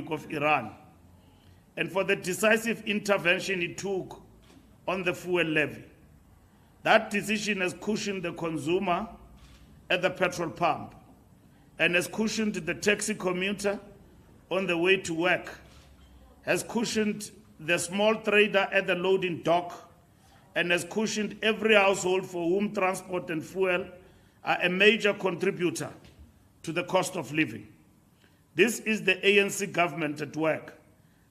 Republic of Iran, and for the decisive intervention it took on the fuel levy. That decision has cushioned the consumer at the petrol pump and has cushioned the taxi commuter on the way to work, has cushioned the small trader at the loading dock, and has cushioned every household for whom transport and fuel are a major contributor to the cost of living. This is the ANC government at work,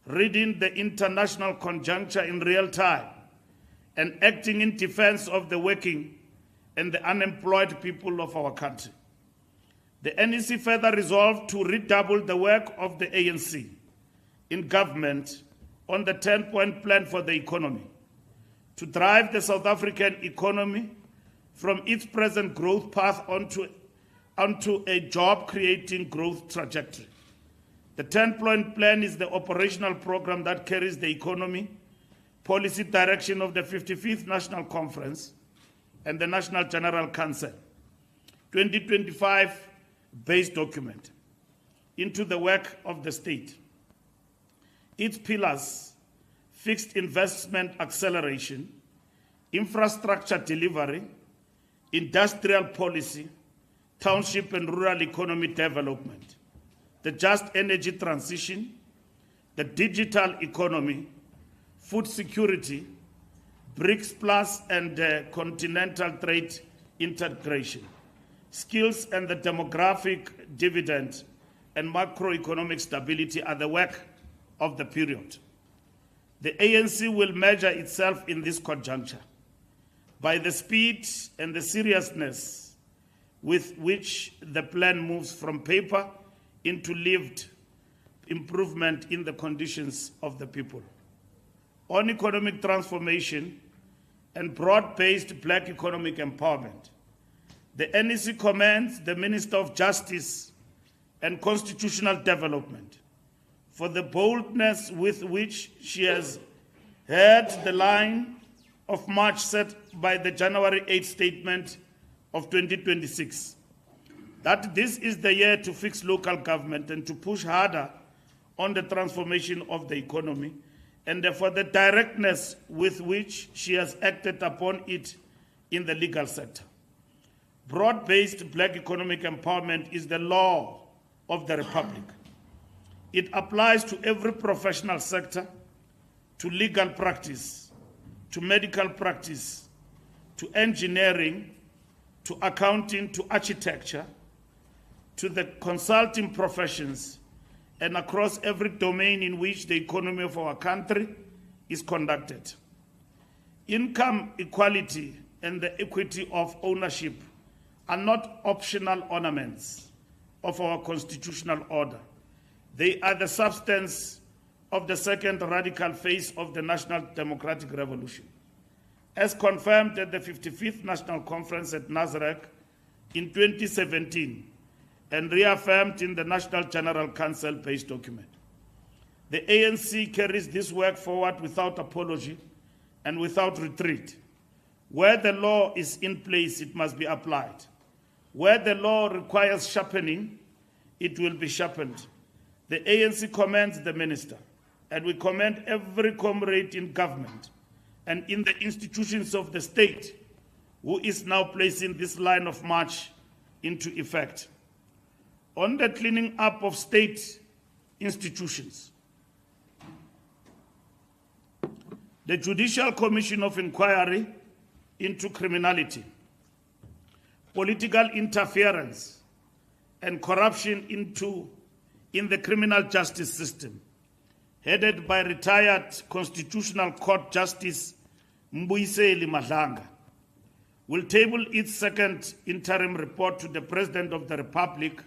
reading the international conjuncture in real time and acting in defense of the working and the unemployed people of our country. The NEC further resolved to redouble the work of the ANC in government on the 10-point plan for the economy, to drive the South African economy from its present growth path onto a job-creating growth trajectory. The 10-point plan is the operational program that carries the economy, policy direction of the 55th National Conference and the National General Council 2025 base document into the work of the state. Its pillars: fixed investment acceleration, infrastructure delivery, industrial policy, township and rural economy development, the just energy transition, the digital economy, food security, BRICS Plus and continental trade integration, skills and the demographic dividend, and macroeconomic stability are the work of the period. The ANC will measure itself in this conjuncture by the speed and the seriousness with which the plan moves from paper into lived improvement in the conditions of the people. On economic transformation and broad-based black economic empowerment, the NEC commends the Minister of Justice and Constitutional Development for the boldness with which she has held the line of march set by the January 8 statement of 2026, that this is the year to fix local government and to push harder on the transformation of the economy, and for the directness with which she has acted upon it in the legal sector. Broad-based black economic empowerment is the law of the Republic. It applies to every professional sector, to legal practice, to medical practice, to engineering, to accounting, to architecture, to the consulting professions, and across every domain in which the economy of our country is conducted. Income equality and the equity of ownership are not optional ornaments of our constitutional order. They are the substance of the second radical phase of the National Democratic Revolution, as confirmed at the 55th National Conference at Nasrec in 2017 and reaffirmed in the National General Council base document. The ANC carries this work forward without apology and without retreat. Where the law is in place, it must be applied. Where the law requires sharpening, it will be sharpened. The ANC commends the minister, and we commend every comrade in government and in the institutions of the state who is now placing this line of march into effect. On the cleaning up of state institutions, the Judicial Commission of Inquiry into criminality, political interference, and corruption in the criminal justice system, headed by retired Constitutional Court Justice Mbuyiseli Madlanga, will table its second interim report to the President of the Republic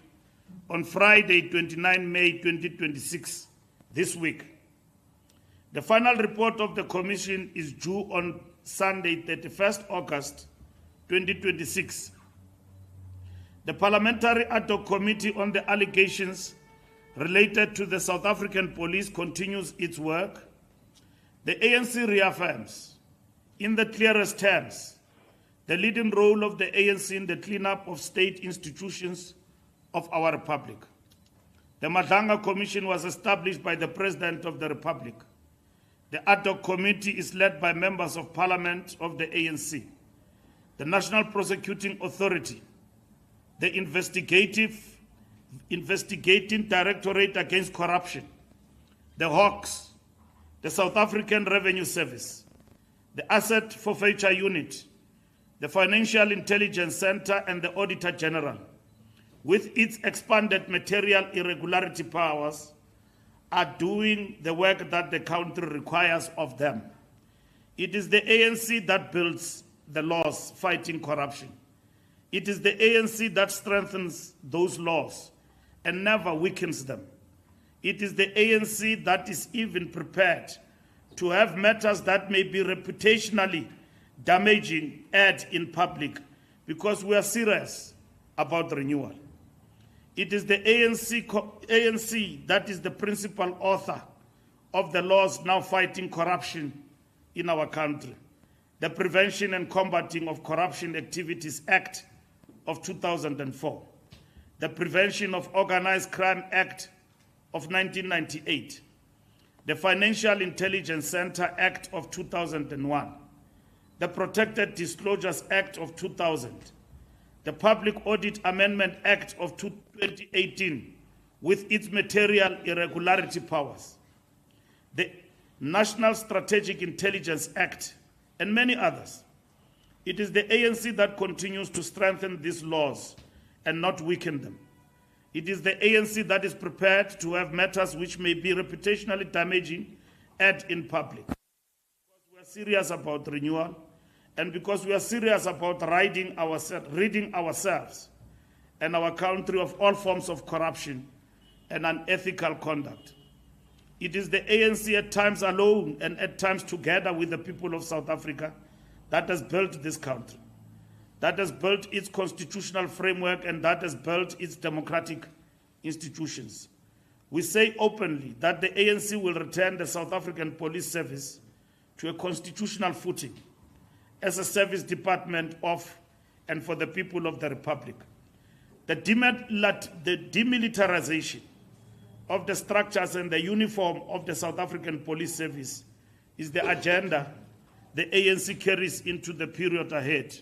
on Friday, 29 May 2026, this week. The final report of the Commission is due on Sunday, 31st August 2026. The Parliamentary Ad hoc Committee on the allegations related to the South African police continues its work. The ANC reaffirms, in the clearest terms, the leading role of the ANC in the cleanup of state institutions of our Republic. The Madlanga Commission was established by the President of the Republic. The ad hoc committee is led by members of Parliament of the ANC, the National Prosecuting Authority, the Investigating Directorate Against Corruption, the Hawks, the South African Revenue Service, the Asset Forfeiture Unit, the Financial Intelligence Center, and the Auditor General, with its expanded material irregularity powers, are doing the work that the country requires of them. It is the ANC that builds the laws fighting corruption. It is the ANC that strengthens those laws and never weakens them. It is the ANC that is even prepared to have matters that may be reputationally damaging aired in public because we are serious about renewal. It is the ANC that is the principal author of the laws now fighting corruption in our country. The Prevention and Combating of Corruption Activities Act of 2004, the Prevention of Organized Crime Act of 1998, the Financial Intelligence Center Act of 2001, the Protected Disclosures Act of 2000, the Public Audit Amendment Act of 2018 with its material irregularity powers, the National Strategic Intelligence Act, and many others. It is the ANC that continues to strengthen these laws and not weaken them. It is the ANC that is prepared to have matters which may be reputationally damaging aired in public. Because we are serious about renewal, and because we are serious about ridding ourselves and our country of all forms of corruption and unethical conduct. It is the ANC at times alone and at times together with the people of South Africa that has built this country, that has built its constitutional framework, and that has built its democratic institutions. We say openly that the ANC will return the South African Police Service to a constitutional footing as a service department of and for the people of the Republic. The demilitarization of the structures and the uniform of the South African Police Service is the agenda the ANC carries into the period ahead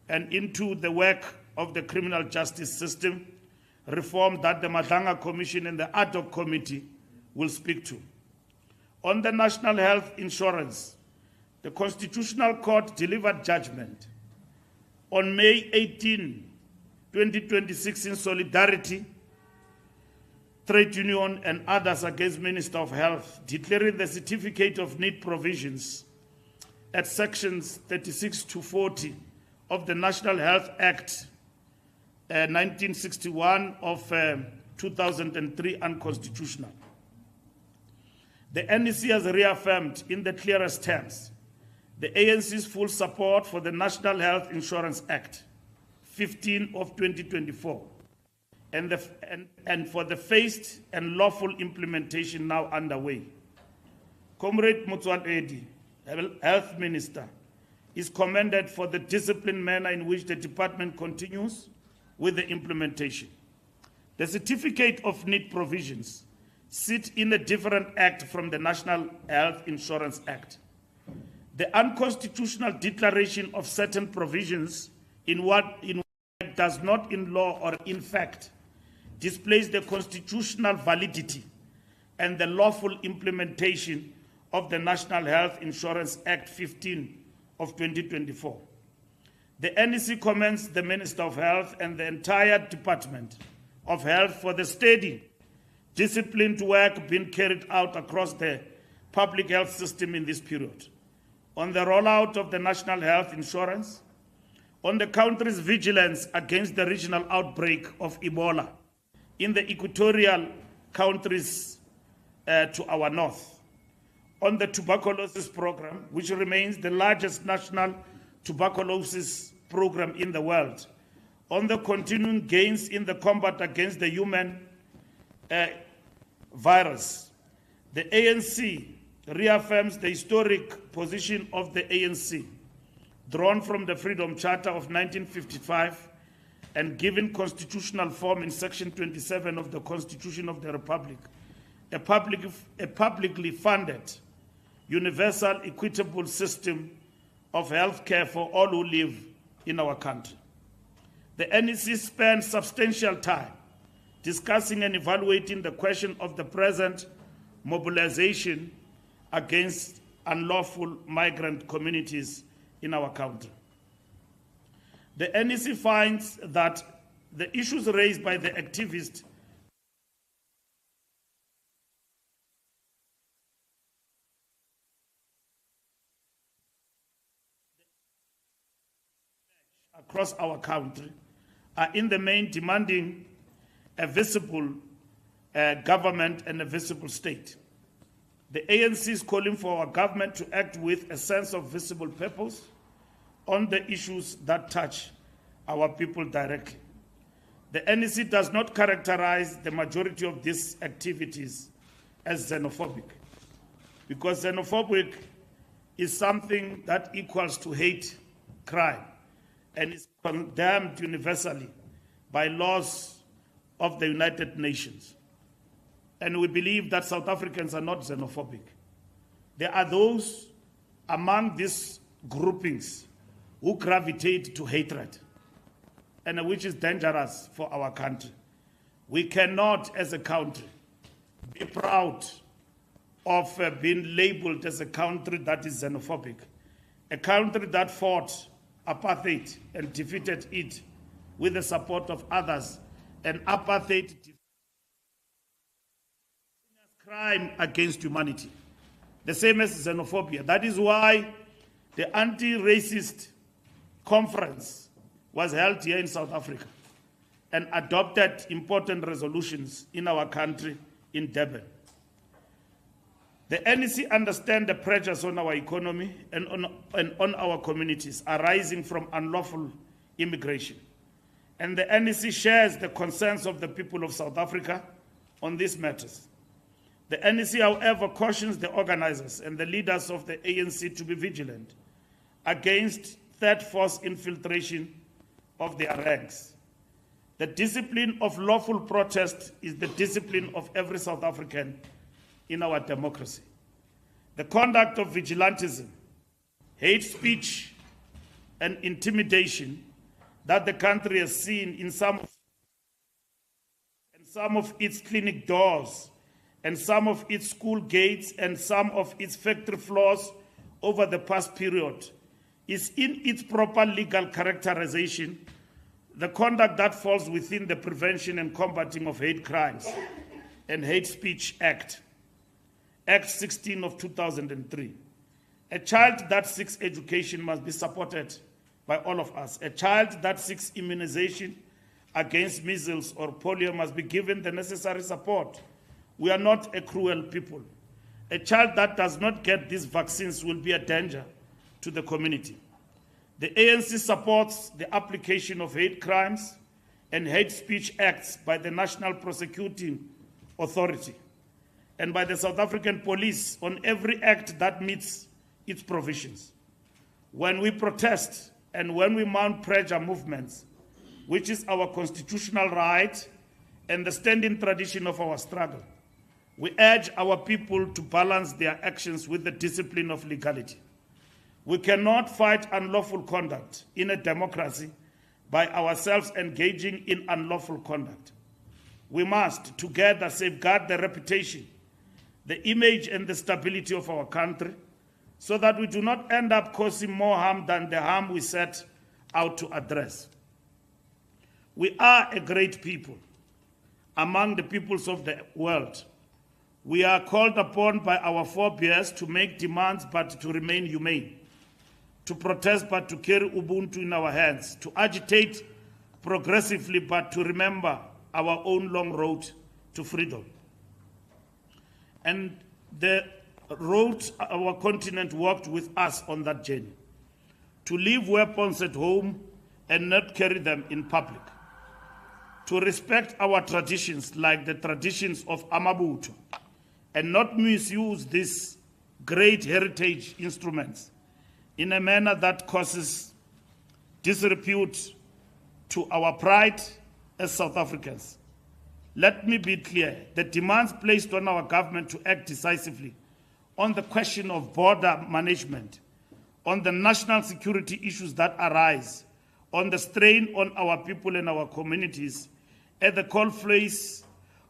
and into the work of the criminal justice system reform that the Madlanga Commission and the ad hoc committee will speak to. On the national health insurance, the Constitutional Court delivered judgment on May 18, 2026 in solidarity, trade union and others against Minister of Health, declaring the certificate of need provisions at sections 36 to 40 of the National Health Act 1961 of 2003 unconstitutional. The NEC has reaffirmed in the clearest terms the ANC's full support for the National Health Insurance Act 15 of 2024 and for the phased and lawful implementation now underway. Comrade Motsoaledi, Health Minister, is commended for the disciplined manner in which the department continues with the implementation. The certificate of need provisions sit in a different act from the National Health Insurance Act. The unconstitutional declaration of certain provisions in what does not in law or in fact displays the constitutional validity and the lawful implementation of the National Health Insurance Act 15 of 2024. The NEC commends the Minister of Health and the entire Department of Health for the steady, disciplined work being carried out across the public health system in this period, on the rollout of the National Health Insurance, on the country's vigilance against the regional outbreak of Ebola in the equatorial countries to our north, on the tuberculosis program, which remains the largest national tuberculosis program in the world, on the continuing gains in the combat against the human virus. The ANC reaffirms the historic position of the ANC, drawn from the Freedom Charter of 1955 and given constitutional form in Section 27 of the Constitution of the Republic, a publicly funded, universal, equitable system of health care for all who live in our country. The NEC spent substantial time discussing and evaluating the question of the present mobilization against unlawful migrant communities in our country. The NEC finds that the issues raised by the activists across our country are in the main demanding a visible government and a visible state. The ANC is calling for our government to act with a sense of visible purpose on the issues that touch our people directly. The NEC does not characterize the majority of these activities as xenophobic, because xenophobic is something that equals to hate crime and is condemned universally by laws of the United Nations. And we believe that South Africans are not xenophobic. There are those among these groupings who gravitate to hatred, and which is dangerous for our country. We cannot, as a country, be proud of being labeled as a country that is xenophobic, a country that fought apartheid and defeated it with the support of others, and apartheid crime against humanity, the same as xenophobia. That is why the anti-racist conference was held here in South Africa and adopted important resolutions in our country in Durban. The NEC understands the pressures on our economy and on our communities arising from unlawful immigration. And the NEC shares the concerns of the people of South Africa on these matters. The NEC, however, cautions the organizers and the leaders of the ANC to be vigilant against third force infiltration of their ranks. The discipline of lawful protest is the discipline of every South African in our democracy. The conduct of vigilantism, hate speech, and intimidation that the country has seen in some of its clinic doors and some of its school gates and some of its factory floors over the past period is in its proper legal characterization the conduct that falls within the Prevention and Combating of Hate Crimes and Hate Speech Act, Act 16 of 2003. A child that seeks education must be supported by all of us. A child that seeks immunization against measles or polio must be given the necessary support. We are not a cruel people. A child that does not get these vaccines will be a danger to the community. The ANC supports the application of hate crimes and hate speech acts by the National Prosecuting Authority and by the South African Police on every act that meets its provisions. When we protest and when we mount pressure movements, which is our constitutional right and the standing tradition of our struggle, we urge our people to balance their actions with the discipline of legality. We cannot fight unlawful conduct in a democracy by ourselves engaging in unlawful conduct. We must together safeguard the reputation, the image, and the stability of our country so that we do not end up causing more harm than the harm we set out to address. We are a great people among the peoples of the world. We are called upon by our forebears to make demands but to remain humane, to protest but to carry Ubuntu in our hands, to agitate progressively but to remember our own long road to freedom. And the road our continent walked with us on that journey, to leave weapons at home and not carry them in public, to respect our traditions like the traditions of Amabuto and not misuse these great heritage instruments in a manner that causes disrepute to our pride as South Africans. Let me be clear, the demands placed on our government to act decisively on the question of border management, on the national security issues that arise, on the strain on our people and our communities, at the confluence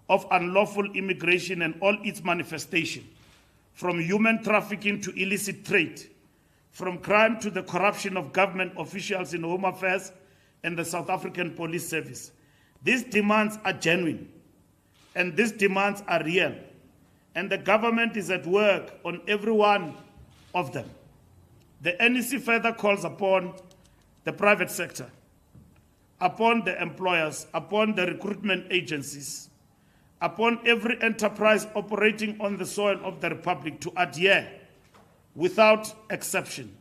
of unlawful immigration and all its manifestations, from human trafficking to illicit trade, from crime to the corruption of government officials in Home Affairs and the South African Police Service. These demands are genuine, and these demands are real, and the government is at work on every one of them. The NEC further calls upon the private sector, upon the employers, upon the recruitment agencies, upon every enterprise operating on the soil of the Republic to adhere, without exception,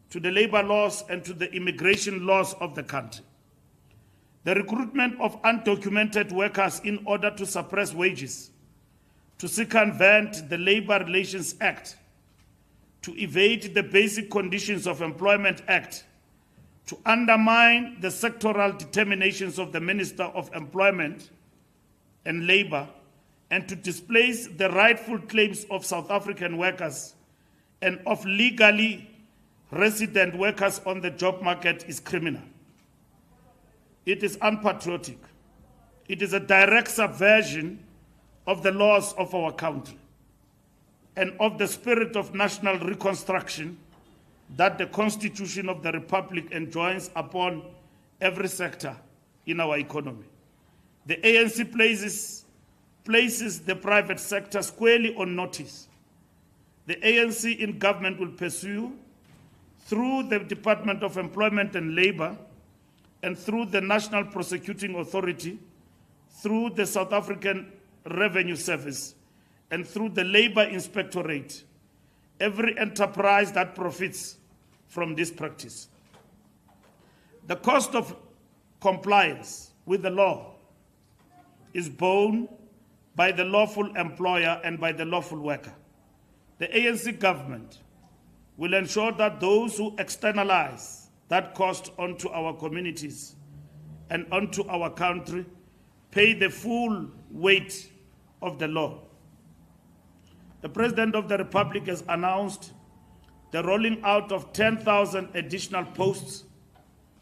to the labor laws and to the immigration laws of the country. The recruitment of undocumented workers in order to suppress wages, to circumvent the Labor Relations Act, to evade the Basic Conditions of Employment Act, to undermine the sectoral determinations of the Minister of Employment and Labor, and to displace the rightful claims of South African workers and of legally resident workers on the job market is criminal. It is unpatriotic. It is a direct subversion of the laws of our country and of the spirit of national reconstruction that the Constitution of the Republic enjoins upon every sector in our economy. The ANC places the private sector squarely on notice. The ANC in government will pursue, through the Department of Employment and Labor and through the National Prosecuting Authority, through the South African Revenue Service, and through the Labor Inspectorate, every enterprise that profits from this practice. The cost of compliance with the law is borne by the lawful employer and by the lawful worker. The ANC government will ensure that those who externalize that cost onto our communities and onto our country pay the full weight of the law. The President of the Republic has announced the rolling out of 10,000 additional posts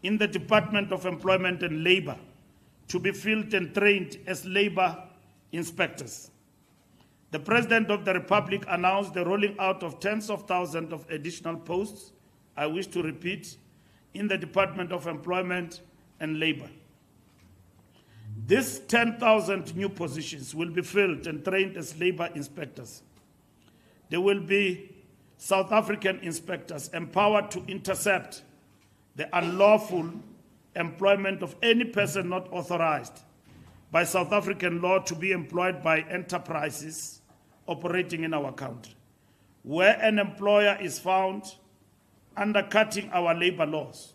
in the Department of Employment and Labor to be filled and trained as labor inspectors. The President of the Republic announced the rolling out of tens of thousands of additional posts, I wish to repeat, in the Department of Employment and Labor. These 10,000 new positions will be filled and trained as labor inspectors. There will be South African inspectors empowered to intercept the unlawful employment of any person not authorized by South African law to be employed by enterprises operating in our country. Where an employer is found undercutting our labor laws,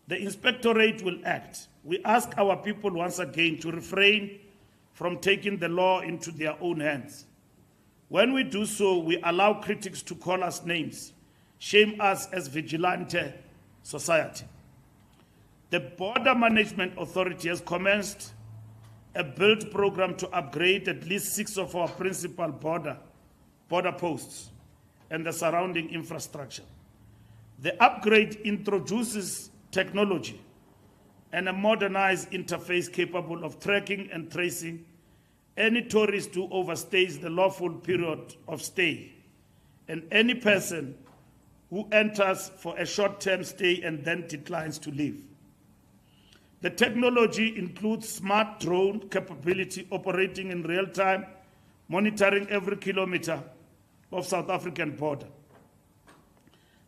the inspectorate will act. We ask our people once again to refrain from taking the law into their own hands. When we do so, we allow critics to call us names, shame us as vigilante society. The Border Management Authority has commenced a build program to upgrade at least 6 of our principal border posts and the surrounding infrastructure. The upgrade introduces technology and a modernized interface capable of tracking and tracing any tourist who overstays the lawful period of stay, and any person who enters for a short-term stay and then declines to leave. The technology includes smart drone capability operating in real time, monitoring every kilometer of South African border.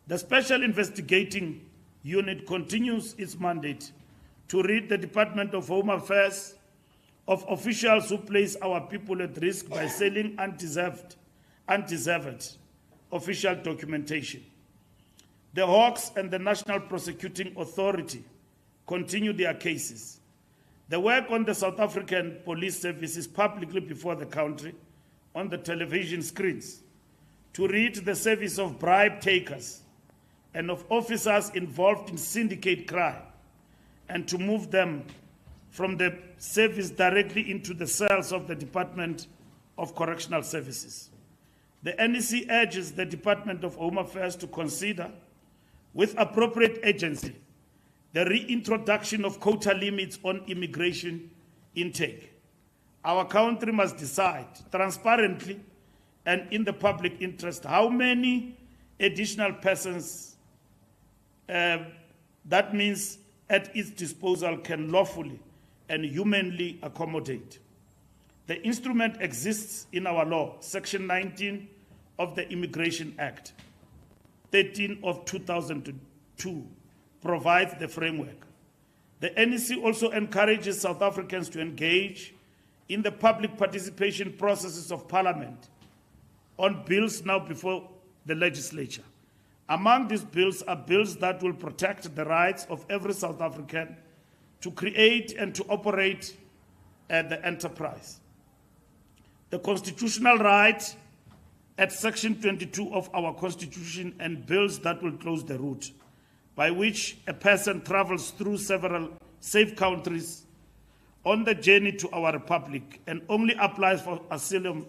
The Special Investigating Unit continues its mandate to rid the Department of Home Affairs of officials who place our people at risk by selling undeserved official documentation. The Hawks and the National Prosecuting Authority continue their cases. The work on the South African Police Service is publicly before the country on the television screens to rid the service of bribe takers and of officers involved in syndicate crime and to move them from the service directly into the cells of the Department of Correctional Services. The NEC urges the Department of Home Affairs to consider, with appropriate agency, the reintroduction of quota limits on immigration intake. Our country must decide transparently and in the public interest how many additional persons that means at its disposal can lawfully and humanly accommodate. The instrument exists in our law, Section 19 of the Immigration Act, 13 of 2002, provides the framework. The NEC also encourages South Africans to engage in the public participation processes of Parliament on bills now before the legislature. Among these bills are bills that will protect the rights of every South African to create and to operate the enterprise. The constitutional right at Section 22 of our Constitution and bills that will close the route by which a person travels through several safe countries on the journey to our republic and only applies for asylum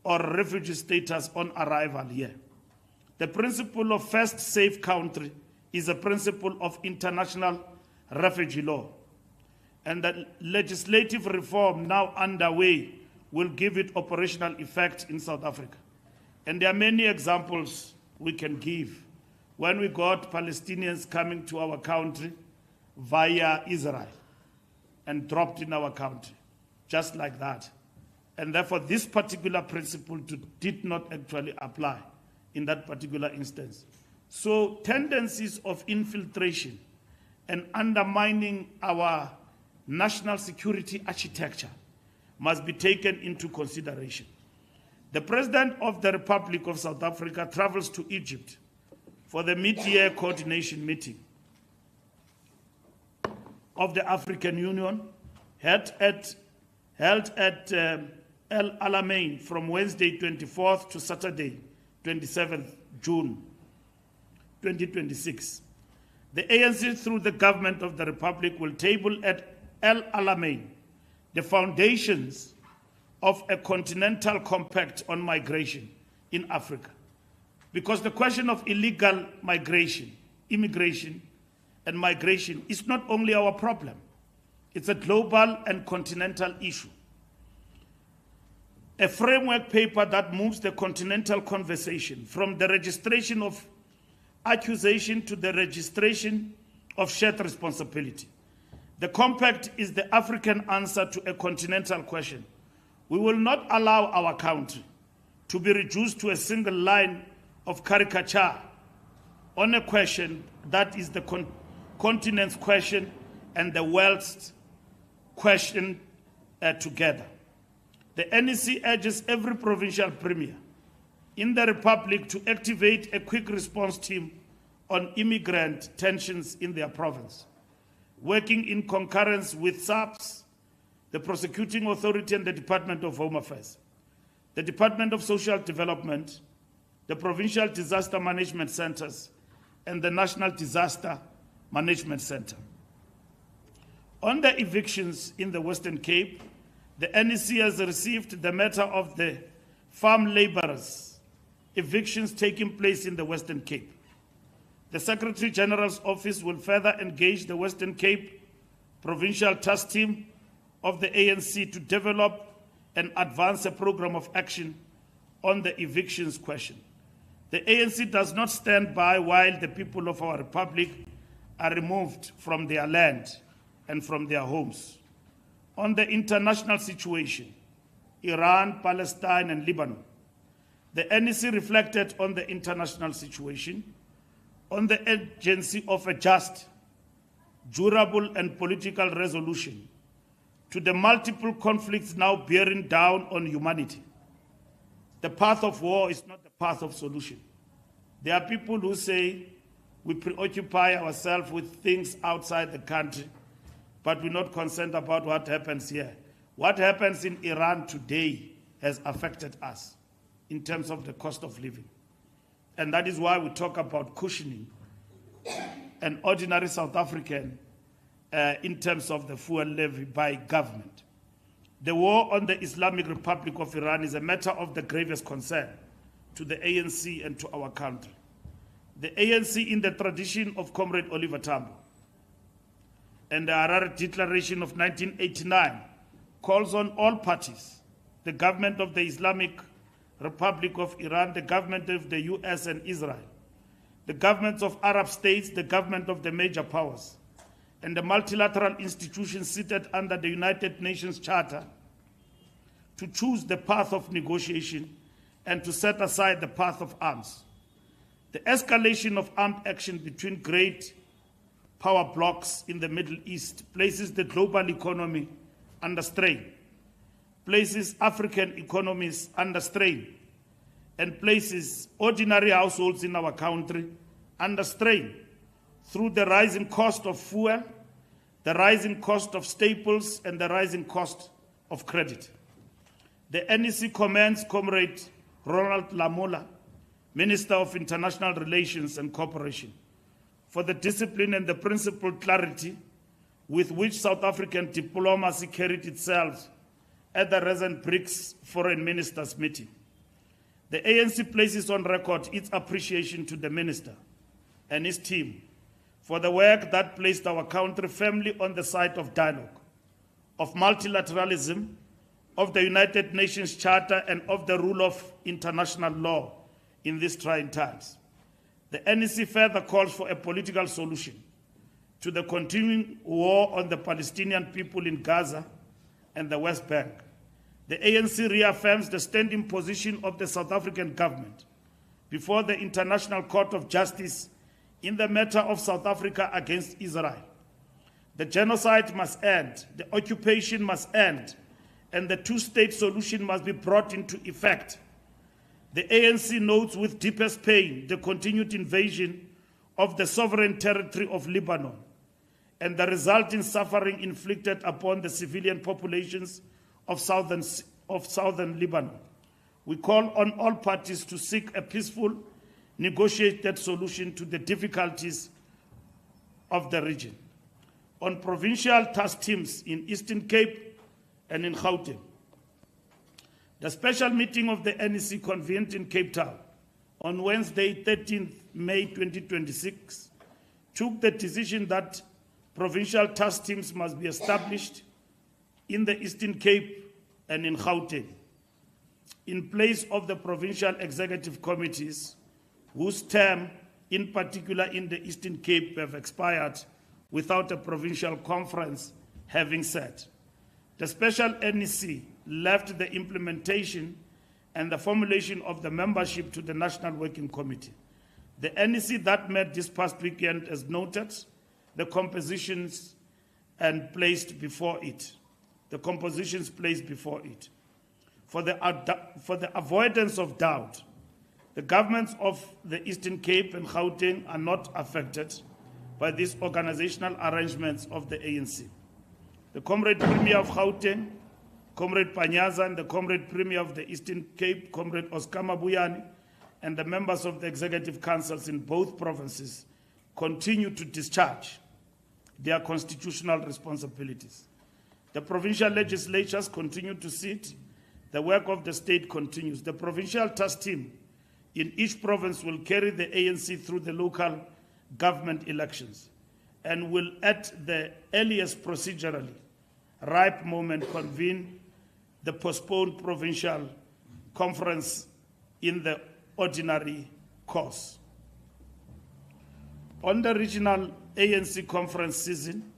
or refugee status on arrival here. The principle of first safe country is a principle of international refugee law, and the legislative reform now underway will give it operational effect in South Africa. And there are many examples we can give. When we got Palestinians coming to our country via Israel and dropped in our country, just like that. And therefore, this particular principle did not actually apply in that particular instance. So tendencies of infiltration and undermining our national security architecture must be taken into consideration. The President of the Republic of South Africa travels to Egypt for the mid-year coordination meeting of the African Union held at El Alamein from Wednesday 24th to Saturday 27th June 2026. The ANC, through the government of the Republic, will table at El Alamein the foundations of a continental compact on migration in Africa. Because the question of illegal migration, immigration, and migration is not only our problem, it's a global and continental issue. A framework paper that moves the continental conversation from the registration of accusation to the registration of shared responsibility. The compact is the African answer to a continental question. We will not allow our country to be reduced to a single line of caricature on a question that is the continent's question and the world's question together. The NEC urges every provincial premier in the Republic to activate a quick response team on immigrant tensions in their province, working in concurrence with SAPS, the Prosecuting Authority, and the Department of Home Affairs, the Department of Social Development, the Provincial Disaster Management Centers, and the National Disaster Management Center. On the evictions in the Western Cape, the NEC has received the matter of the farm laborers' evictions taking place in the Western Cape. The Secretary General's office will further engage the Western Cape Provincial Task Team of the ANC to develop and advance a program of action on the evictions question. The ANC does not stand by while the people of our republic are removed from their land and from their homes. On the international situation, Iran, Palestine, and Lebanon, the NEC reflected on the international situation, on the urgency of a just, durable, and political resolution to the multiple conflicts now bearing down on humanity. The path of war is not the path of solution. There are people who say we preoccupy ourselves with things outside the country, but we're not concerned about what happens here. What happens in Iran today has affected us in terms of the cost of living. And that is why we talk about cushioning an ordinary South African in terms of the fuel levy by government. The war on the Islamic Republic of Iran is a matter of the gravest concern to the ANC and to our country. The ANC, in the tradition of Comrade Oliver Tambo and the Harare Declaration of 1989, calls on all parties, the government of the Islamic Republic of Iran, the government of the US and Israel, the governments of Arab states, the government of the major powers, and the multilateral institutions seated under the United Nations Charter to choose the path of negotiation and to set aside the path of arms. The escalation of armed action between great power blocs in the Middle East places the global economy under strain, places African economies under strain, and places ordinary households in our country under strain through the rising cost of fuel, the rising cost of staples, and the rising cost of credit. The NEC commends Comrade Ronald Lamola, Minister of International Relations and Cooperation, for the discipline and the principled clarity with which South African diplomacy carried itself at the recent BRICS Foreign Ministers meeting. The ANC places on record its appreciation to the Minister and his team for the work that placed our country firmly on the side of dialogue, of multilateralism, of the United Nations Charter, and of the rule of international law in these trying times. The NEC further calls for a political solution to the continuing war on the Palestinian people in Gaza and the West Bank. The ANC reaffirms the standing position of the South African government before the International Court of Justice in the matter of South Africa against Israel. The genocide must end, the occupation must end, and the two-state solution must be brought into effect. The ANC notes with deepest pain the continued invasion of the sovereign territory of Lebanon and the resulting suffering inflicted upon the civilian populations of southern Lebanon. We call on all parties to seek a peaceful, negotiated solution to the difficulties of the region. On provincial task teams in Eastern Cape and in Gauteng, the special meeting of the NEC convened in Cape Town on Wednesday, 13th May 2026, took the decision that provincial task teams must be established in the Eastern Cape and in Gauteng, in place of the provincial executive committees, whose term, in particular in the Eastern Cape, have expired without a provincial conference having set. The special NEC left the implementation and the formulation of the membership to the National Working Committee. The NEC that met this past weekend has noted the compositions and placed before it. The compositions placed before it. For the avoidance of doubt, the governments of the Eastern Cape and Gauteng are not affected by these organizational arrangements of the ANC. The Comrade Premier of Gauteng, Comrade Panyaza, and the Comrade Premier of the Eastern Cape, Comrade Oscar Mabuyane, and the members of the executive councils in both provinces continue to discharge their constitutional responsibilities. The provincial legislatures continue to sit. The work of the state continues. The provincial task team in each province will carry the ANC through the local government elections and will, at the earliest procedurally ripe moment, convene the postponed provincial conference in the ordinary course. On the regional ANC conference season,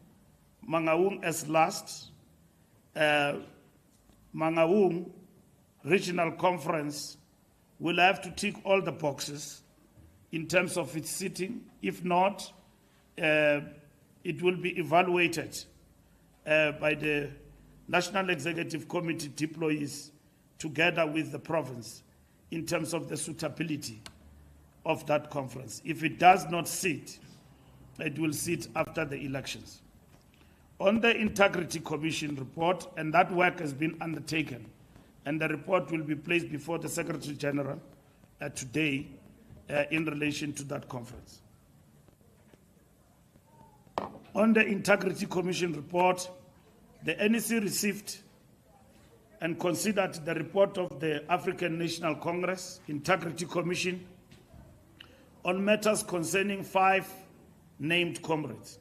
Mangaung as last, Mangaung Regional Conference will have to tick all the boxes in terms of its sitting. If not, it will be evaluated by the National Executive Committee deployees together with the province in terms of the suitability of that conference. If it does not sit, it will sit after the elections. On the Integrity Commission report, and that work has been undertaken, and the report will be placed before the Secretary General today in relation to that conference. On the Integrity Commission report, the NEC received and considered the report of the African National Congress Integrity Commission on matters concerning 5 named comrades.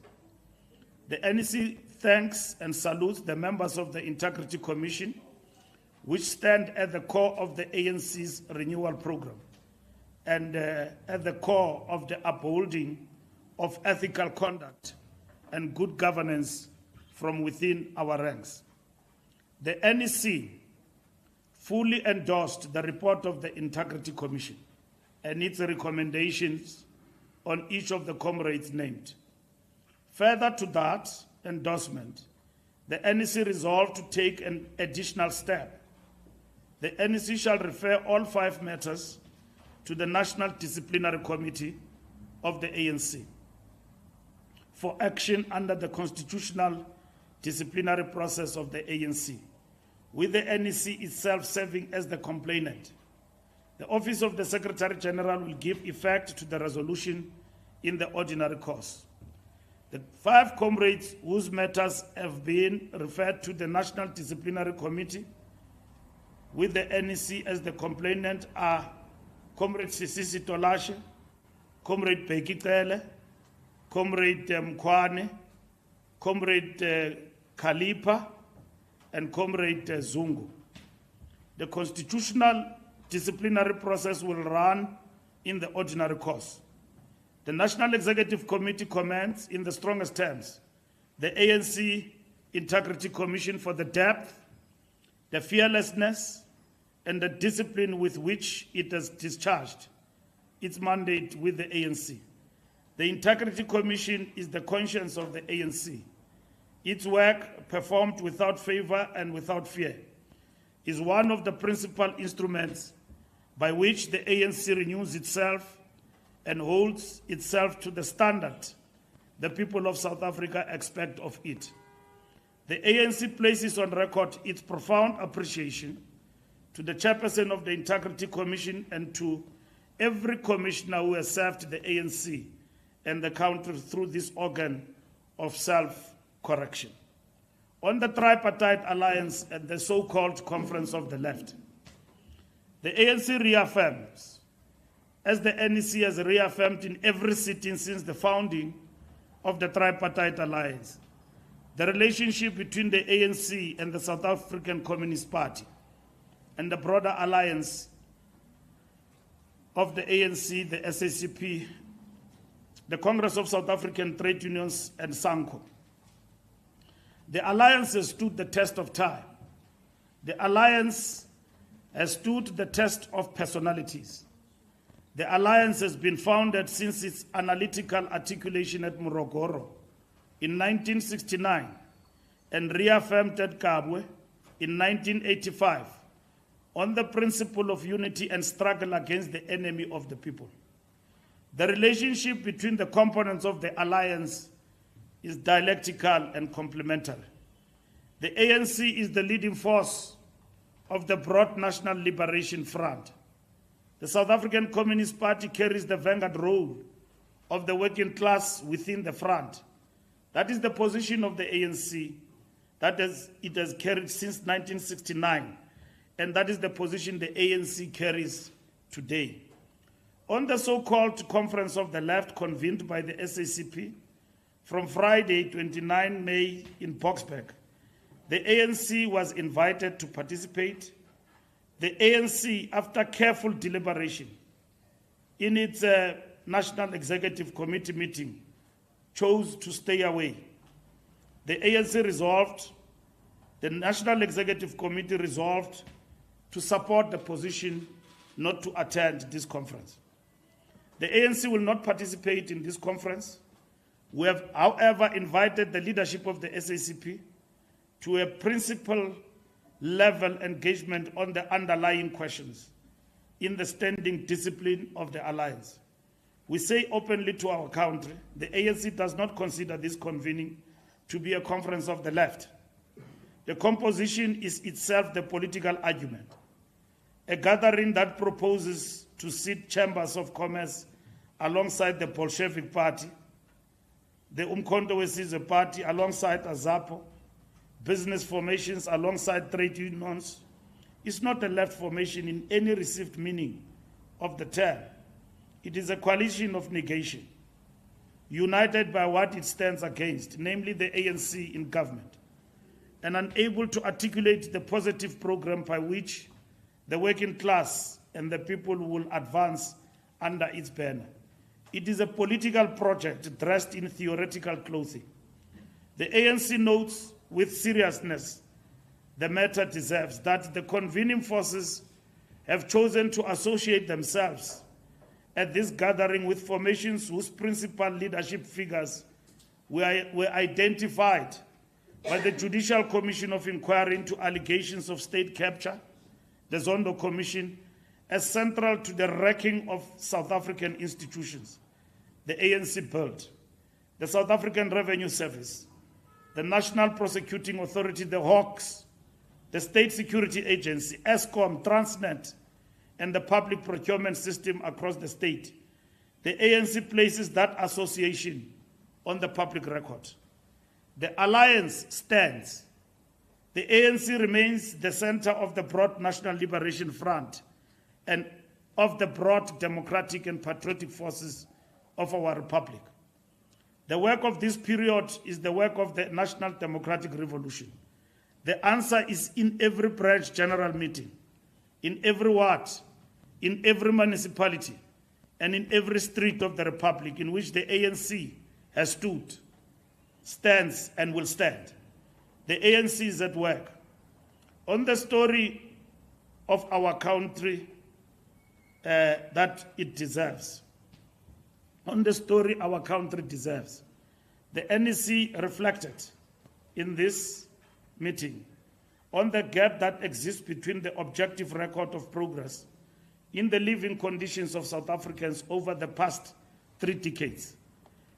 The NEC thanks and salutes the members of the Integrity Commission, which stand at the core of the ANC's renewal program and at the core of the upholding of ethical conduct and good governance from within our ranks. The NEC fully endorsed the report of the Integrity Commission and its recommendations on each of the comrades named. Further to that endorsement, the NEC resolved to take an additional step. The NEC shall refer all 5 matters to the National Disciplinary Committee of the ANC for action under the constitutional disciplinary process of the ANC, with the NEC itself serving as the complainant. The Office of the Secretary General will give effect to the resolution in the ordinary course. The 5 comrades whose matters have been referred to the National Disciplinary Committee with the NEC as the complainant are Comrade Sisisi Tolashe, Comrade Pekitele, Comrade Mkwane, Comrade Kalipa, and Comrade Zungu. The constitutional disciplinary process will run in the ordinary course. The National Executive Committee commends in the strongest terms the ANC Integrity Commission for the depth, the fearlessness, and the discipline with which it has discharged its mandate with the ANC. The Integrity Commission is the conscience of the ANC. Its work, performed without favor and without fear, is one of the principal instruments by which the ANC renews itself and holds itself to the standard the people of South Africa expect of it. The ANC places on record its profound appreciation to the chairperson of the Integrity Commission and to every commissioner who has served the ANC and the country through this organ of self-correction. On the tripartite alliance and the so-called Conference of the Left, the ANC reaffirms, as the NEC has reaffirmed in every sitting since the founding of the tripartite alliance, the relationship between the ANC and the South African Communist Party and the broader alliance of the ANC, the SACP, the Congress of South African Trade Unions, and SANCO. The alliance has stood the test of time. The alliance has stood the test of personalities. The alliance has been founded since its analytical articulation at Morogoro in 1969 and reaffirmed at Kabwe in 1985 on the principle of unity and struggle against the enemy of the people. The relationship between the components of the alliance is dialectical and complementary. The ANC is the leading force of the broad National Liberation Front. The South African Communist Party carries the vanguard role of the working class within the front. That is the position of the ANC that it has carried since 1969, and that is the position the ANC carries today. On the so-called Conference of the Left convened by the SACP from Friday, 29 May in Boksburg, the ANC was invited to participate. The ANC, after careful deliberation in its National Executive Committee meeting, chose to stay away. The ANC resolved, the National Executive Committee resolved to support the position not to attend this conference. The ANC will not participate in this conference. We have, however, invited the leadership of the SACP to a principal-level engagement on the underlying questions in the standing discipline of the alliance. We say openly to our country, the ANC does not consider this convening to be a conference of the left. The composition is itself the political argument, a gathering that proposes to sit chambers of commerce alongside the Bolshevik Party, the Umkhonto weSizwe Party alongside AZAPO, business formations alongside trade unions, is not a left formation in any received meaning of the term. It is a coalition of negation, united by what it stands against, namely the ANC in government, and unable to articulate the positive program by which the working class and the people will advance under its banner. It is a political project dressed in theoretical clothing. The ANC notes with seriousness the matter deserves that the convening forces have chosen to associate themselves at this gathering with formations whose principal leadership figures were identified by the Judicial Commission of Inquiry into allegations of state capture, the Zondo Commission, as central to the wrecking of South African institutions. The ANC built the South African Revenue Service, the National Prosecuting Authority, the Hawks, the State Security Agency, Eskom, Transnet, and the public procurement system across the state. The ANC places that association on the public record. The alliance stands. The ANC remains the center of the broad National Liberation Front and of the broad democratic and patriotic forces of our republic. The work of this period is the work of the National Democratic Revolution. The answer is in every branch general meeting, in every ward, in every municipality, and in every street of the republic in which the ANC has stood, stands, and will stand. The ANC is at work on the story of our country that it deserves. On the story our country deserves. The NEC reflected in this meeting on the gap that exists between the objective record of progress in the living conditions of South Africans over the past 3 decades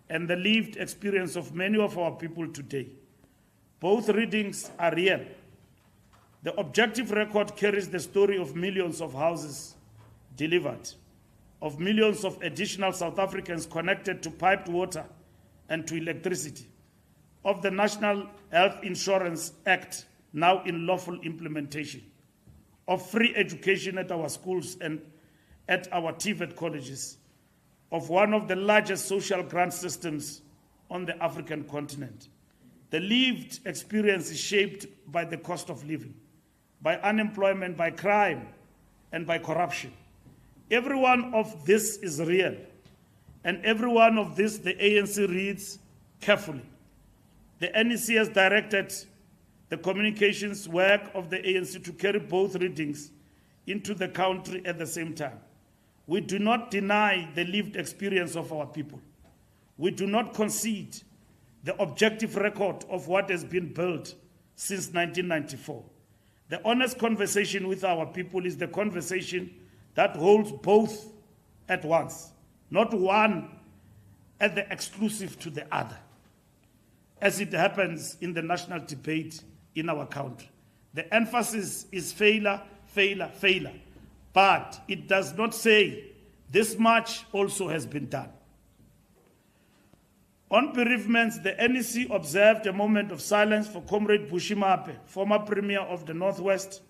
and the lived experience of many of our people today. Both readings are real. The objective record carries the story of millions of houses delivered, of millions of additional South Africans connected to piped water and to electricity, of the National Health Insurance Act now in lawful implementation, of free education at our schools and at our TVET colleges, of one of the largest social grant systems on the African continent. The lived experience is shaped by the cost of living, by unemployment, by crime, and by corruption. Every one of this is real, and every one of this the ANC reads carefully. The NEC has directed the communications work of the ANC to carry both readings into the country at the same time. We do not deny the lived experience of our people. We do not concede the objective record of what has been built since 1994. The honest conversation with our people is the conversation that holds both at once, not one at the exclusive to the other, as it happens in the national debate in our country. The emphasis is failure, failure, failure, but it does not say this much also has been done. On bereavements, the NEC observed a moment of silence for Comrade Bushimape, former Premier of the Northwest,